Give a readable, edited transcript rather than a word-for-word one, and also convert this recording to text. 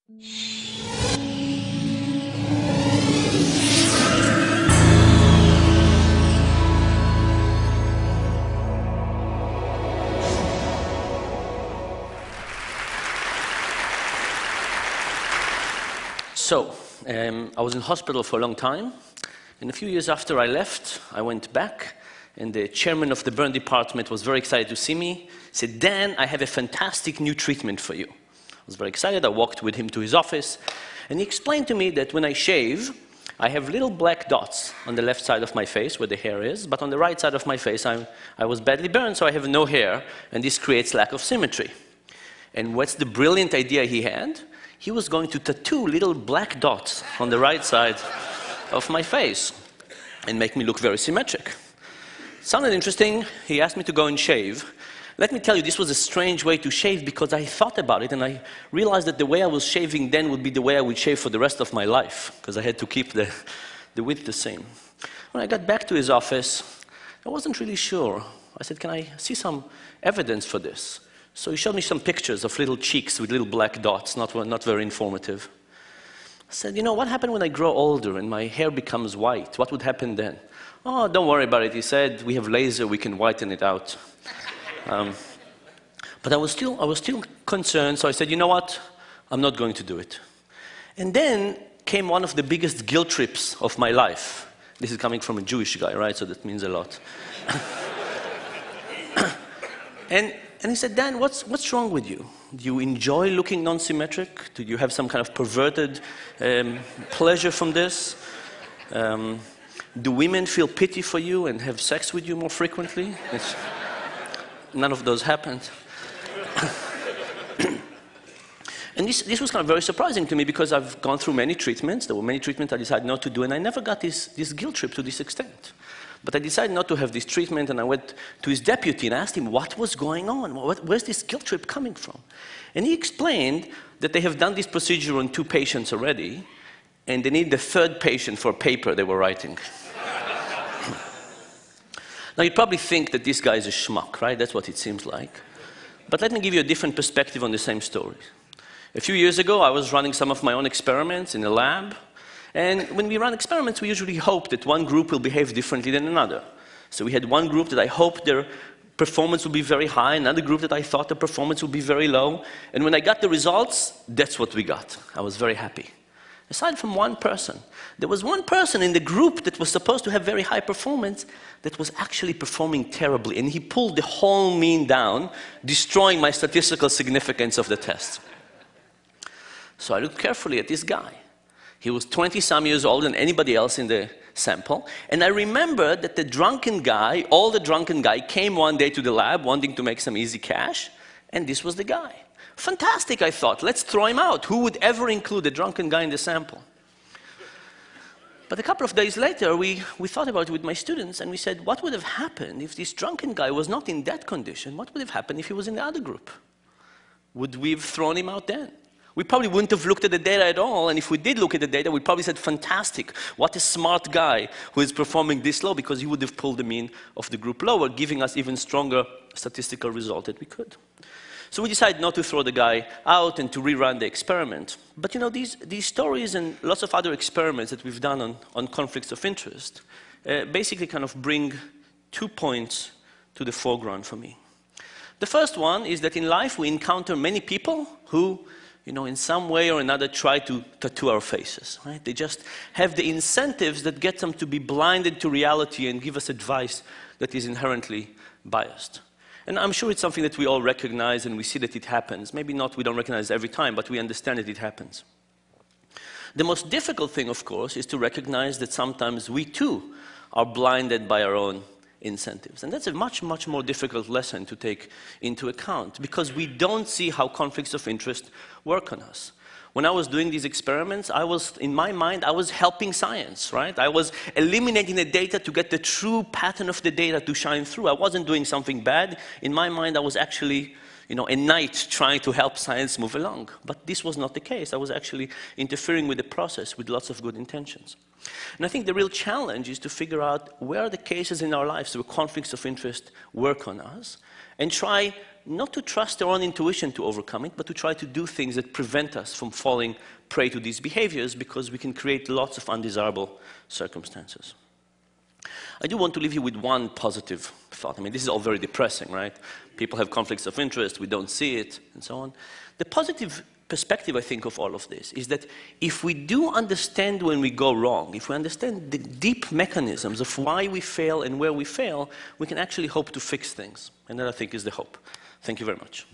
So, I was in hospital for a long time, and a few years after I left, I went back, and the chairman of the burn department was very excited to see me. He said, "Dan, I have a fantastic new treatment for you." I was very excited. I walked with him to his office, and he explained to me that when I shave, I have little black dots on the left side of my face where the hair is, but on the right side of my face, I was badly burned, so I have no hair, and this creates lack of symmetry. And what's the brilliant idea he had? He was going to tattoo little black dots on the right side of my face and make me look very symmetric. Sounded interesting. He asked me to go and shave. Let me tell you, this was a strange way to shave because I thought about it and I realized that the way I was shaving then would be the way I would shave for the rest of my life because I had to keep the width the same. When I got back to his office, I wasn't really sure. I said, "Can I see some evidence for this?" So he showed me some pictures of little cheeks with little black dots, not very informative. I said, "You know, what happened when I grow older and my hair becomes white? What would happen then?" "Oh, don't worry about it." He said, "We have laser, we can whiten it out." But I was still concerned, so I said, "You know what? I'm not going to do it." And then came one of the biggest guilt trips of my life. This is coming from a Jewish guy, right? So that means a lot. And he said, "Dan, what's wrong with you? Do you enjoy looking non-symmetric? Do you have some kind of perverted pleasure from this? Do women feel pity for you and have sex with you more frequently?" None of those happened. And this was kind of very surprising to me because I've gone through many treatments. There were many treatments I decided not to do, and I never got this guilt trip to this extent. But I decided not to have this treatment, and I went to his deputy and asked him what was going on. Where's this guilt trip coming from? And he explained that they have done this procedure on 2 patients already, and they need the 3rd patient for a paper they were writing. Now, you'd probably think that this guy is a schmuck, right? That's what it seems like. But let me give you a different perspective on the same story. A few years ago, I was running some of my own experiments in a lab. And when we run experiments, we usually hope that one group will behave differently than another. So we had one group that I hoped their performance would be very high, another group that I thought the performance would be very low. And when I got the results, that's what we got. I was very happy. Aside from one person, there was one person in the group that was supposed to have very high performance that was actually performing terribly. And he pulled the whole mean down, destroying my statistical significance of the test. So I looked carefully at this guy. He was 20-some years older than anybody else in the sample. And I remembered that the drunken guy, came one day to the lab wanting to make some easy cash. And this was the guy. Fantastic, I thought. Let's throw him out. Who would ever include a drunken guy in the sample? But a couple of days later, we thought about it with my students. And we said, what would have happened if this drunken guy was not in that condition? What would have happened if he was in the other group? Would we have thrown him out then? We probably wouldn't have looked at the data at all, and if we did look at the data, we probably said, fantastic, what a smart guy who is performing this low, because he would have pulled the mean of the group lower, giving us even stronger statistical result that we could. So we decided not to throw the guy out and to rerun the experiment. But you know, these stories and lots of other experiments that we've done on conflicts of interest basically kind of bring 2 points to the foreground for me. The first one is that in life we encounter many people who, you know, in some way or another try to tattoo our faces, right? They just have the incentives that get them to be blinded to reality and give us advice that is inherently biased. And I'm sure it's something that we all recognize and we see that it happens. Maybe not, we don't recognize it every time, but we understand that it happens. The most difficult thing, of course, is to recognize that sometimes we too are blinded by our own incentives. And that's a much, much more difficult lesson to take into account because we don't see how conflicts of interest work on us. When I was doing these experiments, in my mind, I was helping science, right? I was eliminating the data to get the true pattern of the data to shine through. I wasn't doing something bad. In my mind, I was actually at night trying to help science move along. But this was not the case. I was actually interfering with the process with lots of good intentions. And I think the real challenge is to figure out where are the cases in our lives where conflicts of interest work on us, and try not to trust our own intuition to overcome it, but to try to do things that prevent us from falling prey to these behaviors, because we can create lots of undesirable circumstances. I do want to leave you with one positive thought. I mean, this is all very depressing, right? People have conflicts of interest, we don't see it, and so on. The positive perspective, I think, of all of this is that if we do understand when we go wrong, if we understand the deep mechanisms of why we fail and where we fail, we can actually hope to fix things. And that, I think, is the hope. Thank you very much.